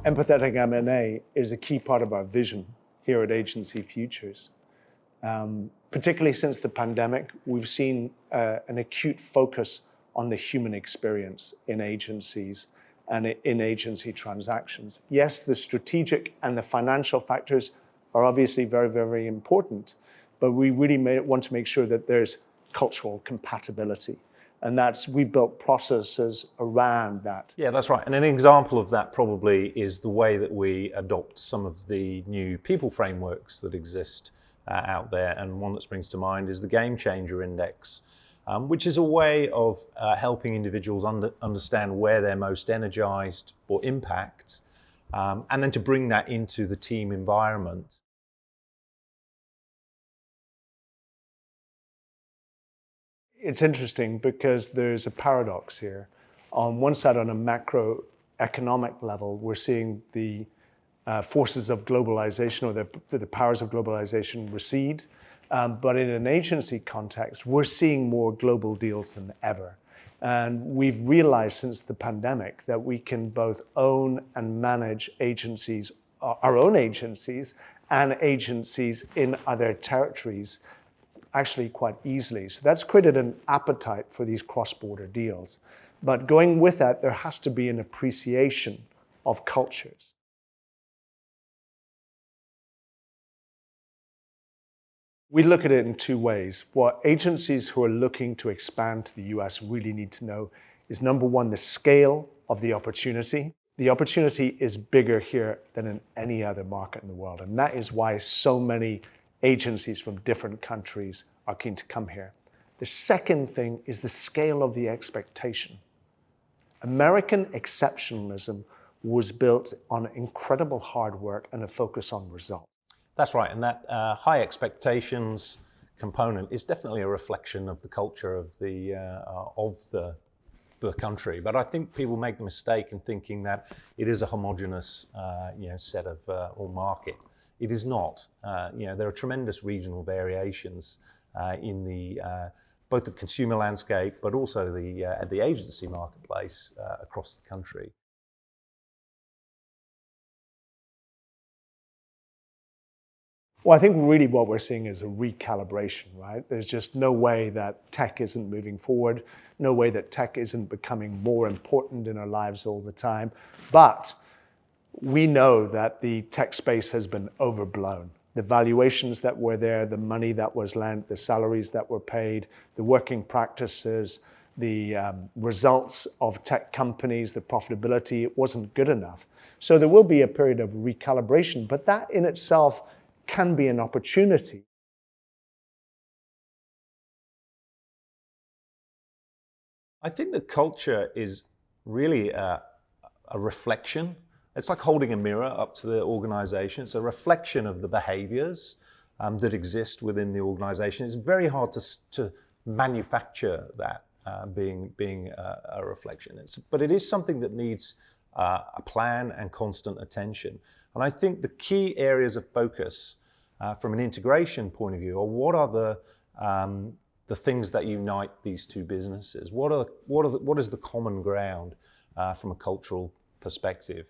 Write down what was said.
Empathetic M&A is a key part of our vision here at Agency Futures. Particularly since the pandemic, we've seen an acute focus on the human experience in agencies and in agency transactions. Yes, the strategic and the financial factors are obviously very, very important, but we really want to make sure that there's cultural compatibility. And we built processes around that. Yeah, that's right. And an example of that probably is the way that we adopt some of the new people frameworks that exist out there. And one that springs to mind is the Game Changer Index, which is a way of helping individuals understand where they're most energized for impact, and then to bring that into the team environment. It's interesting because there's a paradox here. On one side, on a macroeconomic level, we're seeing the forces of globalization or the powers of globalization recede. But in an agency context, we're seeing more global deals than ever. And we've realized since the pandemic that we can both own and manage agencies, our own agencies, and agencies in other territories actually quite easily. So that's created an appetite for these cross-border deals. But going with that, there has to be an appreciation of cultures. We look at it in two ways. What agencies who are looking to expand to the US really need to know is, number one, the scale of the opportunity. The opportunity is bigger here than in any other market in the world. And that is why so many agencies from different countries are keen to come here. The second thing is the scale of the expectation. American exceptionalism was built on incredible hard work and a focus on results. That's right, and that high expectations component is definitely a reflection of the culture of the country. But I think people make the mistake in thinking that it is a homogenous set of or market. It is not. There are tremendous regional variations in both the consumer landscape, but also the agency marketplace across the country. Well, I think really what we're seeing is a recalibration, right? There's just no way that tech isn't moving forward, no way that tech isn't becoming more important in our lives all the time. But we know that the tech space has been overblown. The valuations that were there, the money that was lent, the salaries that were paid, the working practices, the results of tech companies, the profitability, it wasn't good enough. So there will be a period of recalibration, but that in itself can be an opportunity. I think the culture is really a reflection. It's like holding a mirror up to the organization. It's a reflection of the behaviors that exist within the organization. It's very hard to manufacture that being a reflection. But it is something that needs a plan and constant attention. And I think the key areas of focus from an integration point of view are what are the things that unite these two businesses? What is the common ground from a cultural perspective?